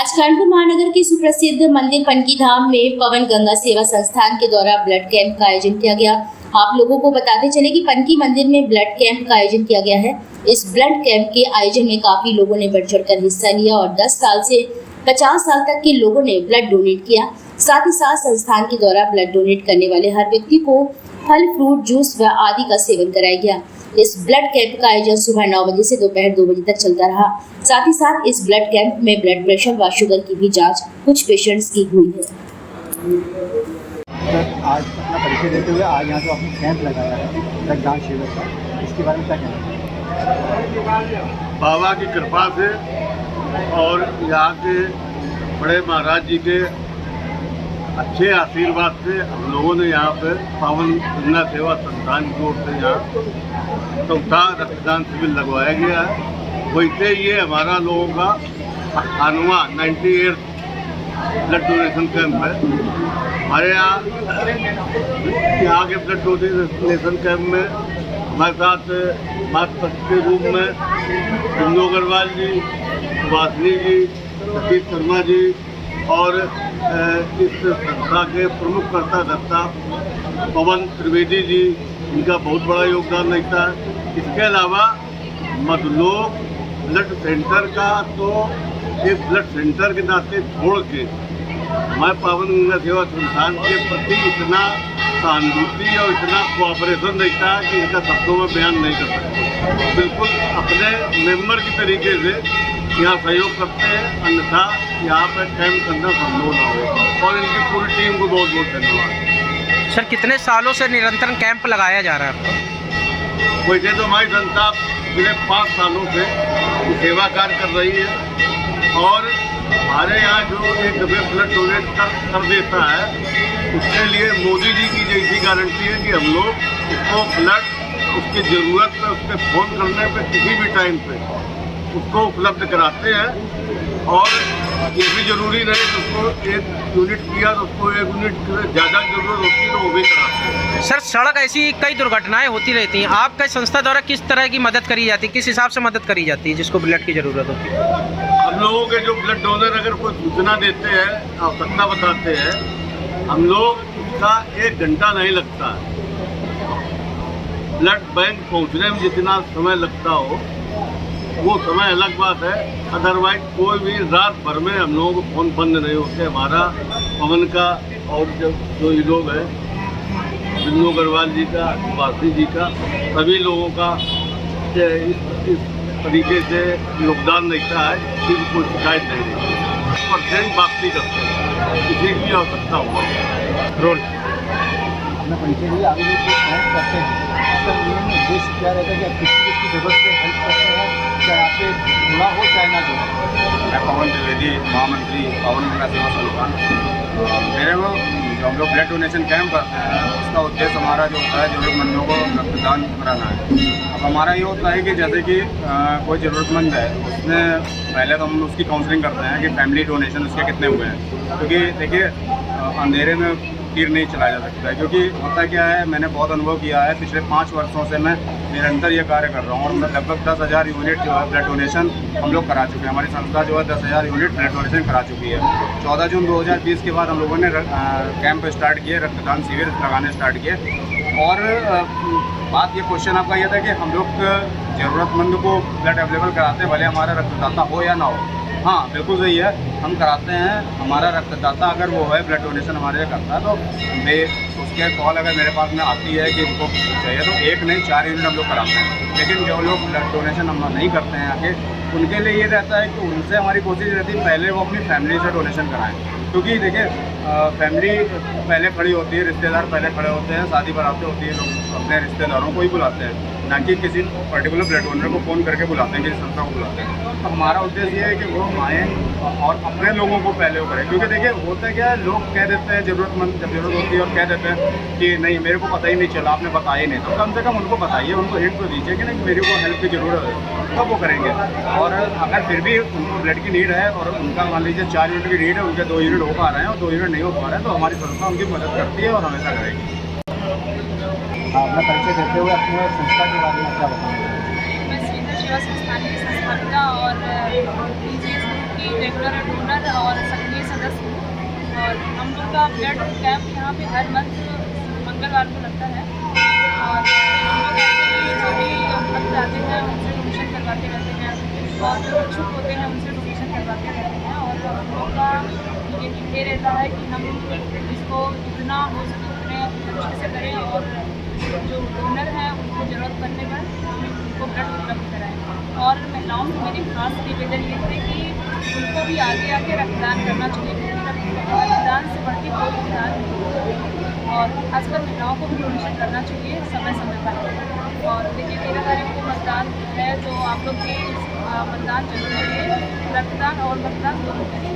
आज कानपुर महानगर के सुप्रसिद्ध मंदिर पनकी धाम में पवन गंगा सेवा संस्थान के द्वारा ब्लड कैंप का आयोजन किया गया। आप लोगों को बताते चले कि पनकी मंदिर में ब्लड कैंप का आयोजन किया गया है। इस ब्लड कैंप के आयोजन में काफी लोगों ने बढ़ चढ़कर हिस्सा लिया और 10 साल से 50 साल तक के लोगों ने ब्लड डोनेट किया। साथ ही साथ संस्थान के द्वारा ब्लड डोनेट करने वाले हर व्यक्ति को फल, फ्रूट, जूस व आदि का सेवन कराया गया। इस ब्लड कैंप का आयोजन सुबह 9 बजे से दोपहर 2 बजे तक चलता रहा। साथ ही साथ इस ब्लड कैंप में ब्लड प्रेशर व शुगर की भी जांच कुछ पेशेंट्स की हुई है। आज अपना परिचय देते हुए आज यहाँ जो आपने कैंप लगाया है रक्तदान शिविर का, इसके बारे में क्या कहना है? बाबा की कृपा से और यहाँ के बड़े महाराज जी के अच्छे आशीर्वाद से हम लोगों ने यहाँ पे पावन गंगा सेवा संस्थान की ओर से यहाँ चौथा रक्तदान शिविर लगवाया गया है। वैसे ये हमारा लोगों का 98 ब्लड डोनेशन कैंप है। हमारे यहाँ के ब्लड डोनेशन कैंप में हमारे साथ मास्टर के रूप में बिंदु अग्रवाल जी, सुभाषनी जी, सतीश शर्मा जी और इस संस्था के प्रमुख कर्ता धर्ता पवन त्रिवेदी जी, इनका बहुत बड़ा योगदान रहता है। इसके अलावा मधुलोक ब्लड सेंटर का तो एक ब्लड सेंटर के नाते छोड़ के हमारे पावन गंगा सेवा संस्थान के प्रति इतना सहानुभूति और इतना कोऑपरेशन रहता है कि इनका शब्दों में बयान नहीं कर सकते। बिल्कुल अपने मेंबर की तरीके से यहाँ सहयोग करते हैं, अन्यथा यहाँ पर कैंप करना संभव ना हो। और इनकी पूरी टीम को बहुत बहुत धन्यवाद। सर, कितने सालों से निरंतर कैंप लगाया जा रहा है आपको? वैसे तो हमारी संस्था पिछले 5 सालों से सेवा कार्य कर रही है और हमारे यहाँ जो एक ब्लड डोनेट कर देता है उसके लिए मोदी जी की जैसी गारंटी है कि हम लोग उसको ब्लड उसकी ज़रूरत पे उसके फ़ोन करने पे किसी भी टाइम पे उसको उपलब्ध कराते हैं। और ये भी ज़रूरी नहीं कि उसको 1 यूनिट किया तो उसको 1 यूनिट ज़्यादा ज़रूरत होती है तो वो भी कराते हैं। सर, सड़क ऐसी कई दुर्घटनाएं होती रहती हैं, आपका संस्था द्वारा किस तरह की मदद करी जाती है, किस हिसाब से मदद करी जाती है जिसको ब्लड की ज़रूरत होती है? हम लोगों के जो ब्लड डोनर अगर कोई सूचना देते हैं, आवश्यकता बताते हैं, हम लोग उसका 1 घंटा नहीं लगता है। ब्लड बैंक पहुंचने में जितना समय लगता हो वो समय अलग बात है। अदरवाइज कोई भी रात भर में हम लोगों को फ़ोन बंद नहीं होते। हमारा पवन का और जो ये लोग हैं बिंदु अग्रवाल जी का, सुभाषनी जी का, सभी लोगों का इस तरीके से योगदान रहता है कि कोई शिकायत नहीं रहती। % वापसी करते हैं किसी की आवश्यकता हुआ। रोल अपना परिचय दिए, आगे लोग कैंप करते हैं, इसका मेन उद्देश्य क्या रहता है कि आप किसकी ज़रूरत से हेल्प करते हैं, चाहे आपसे जुड़ा हो चाहे ना जुड़ा। मैं पवन त्रिवेदी, महामंत्री पावन गंगा सेवा संस्थान। मेरे को जो हम लोग ब्लड डोनेशन कैंप करते हैं उसका उद्देश्य हमारा जो होता है ज़रूरतमंदों को रक्तदान कराना है। अब हमारा ये होता है कि जैसे कि कोई ज़रूरतमंद है, उसने पहले तो हम उसकी काउंसलिंग करते हैं कि फैमिली डोनेशन उसके कितने हुए हैं, क्योंकि देखिए अंधेरे में तीर नहीं चलाया जा सकता है। क्योंकि होता क्या है, मैंने बहुत अनुभव किया है, पिछले 5 वर्षों से मैं निरंतर ये कार्य कर रहा हूँ और लगभग 10,000 यूनिट जो है ब्लड डोनेशन हम लोग करा चुके हैं। हमारी संस्था जो है 10,000 यूनिट ब्लड डोनेशन करा चुकी है। 14 जून 2020 के बाद हम लोगों ने कैंप स्टार्ट किए, रक्तदान शिविर लगाने स्टार्ट किए। और बात ये क्वेश्चन आपका ये था कि हम लोग ज़रूरतमंद को ब्लड अवेलेबल कराते हैं, भले हमारा रक्तदाता हो या ना हो। हाँ, बिल्कुल सही है, हम कराते हैं। हमारा रक्तदाता अगर वो है ब्लड डोनेशन हमारे लिए करता है तो उसके कॉल अगर मेरे पास में आती है कि उनको चाहिए तो 1 नहीं 4 यूनिट हम लोग कराते हैं। लेकिन जो लोग ब्लड डोनेशन हम नहीं करते हैं आगे, उनके लिए ये रहता है कि उनसे हमारी कोशिश रहती है पहले वो अपनी फैमिली से डोनेशन कराएँ। क्योंकि देखिए फैमिली पहले खड़ी होती है, रिश्तेदार पहले खड़े होते हैं, शादी बरातें होती है, लोग अपने रिश्तेदारों को ही बुलाते हैं, ना कि किसी पर्टिकुलर ब्लड डोनर को फ़ोन करके बुलाते हैं, किसी संस्था को बुलाते हैं। तो हमारा उद्देश्य ये है कि वो आएँ और अपने लोगों को पहले वो करें। क्योंकि देखिए होता क्या है, लोग कह देते हैं ज़रूरतमंद जब ज़रूरत होती है और कह देते हैं कि नहीं मेरे को पता ही नहीं चला, आपने बताया ही नहीं। तो कम से कम उनको बताइए, उनको हिंट तो दीजिए कि नहीं मेरे को हेल्प की ज़रूरत है, तब वो करेंगे। और अगर फिर भी उनको ब्लड की नीड है और उनका मान लीजिए 4 यूनिट की नीड है, उनके 2 यूनिट हो पा रहे हैं और 2 यूनिट नहीं हो पा रहे हैं, तो हमारी संस्था उनकी मदद करती है और हमेशा करेगी। अपना परिचय देते हुए अपने संस्था के बारे में क्या बताएंगे? मैं सेवा संस्थान की संस्थापिका और BGS ग्रुप की की रेगुलर डोनर और सक्रिय सदस्य हूँ। और हम लोग का ब्लड कैंप यहाँ पे हर मंथ मंगलवार को लगता है और हम लोग ऐसे ही जो भी भक्त आते हैं उनसे डोनेशन करवाते रहते हैं और जो इच्छुक होते हैं उनसे डोनेशन करवाते रहते हैं। और हम लोग का ये रहता है कि हम इसको जितना हो सके उतने अच्छे से करें और जो डोनर हैं उनको ज़रूरत पड़ने पर हम उनको ब्लड उपलब्ध कराएँ। और महिलाओं को मेरी खास निवेदन ये है कि उनको भी आगे आके रक्तदान करना चाहिए, क्योंकि रक्तदान से बढ़ के कोई भी दान नहीं है। और खासकर महिलाओं को भी डोनेशन करना चाहिए समय समय पर। और देखिए 13 तारीख को मतदान है, तो आप लोग भी मतदान जरूर करिए, रक्तदान और मतदान दोनों करिए।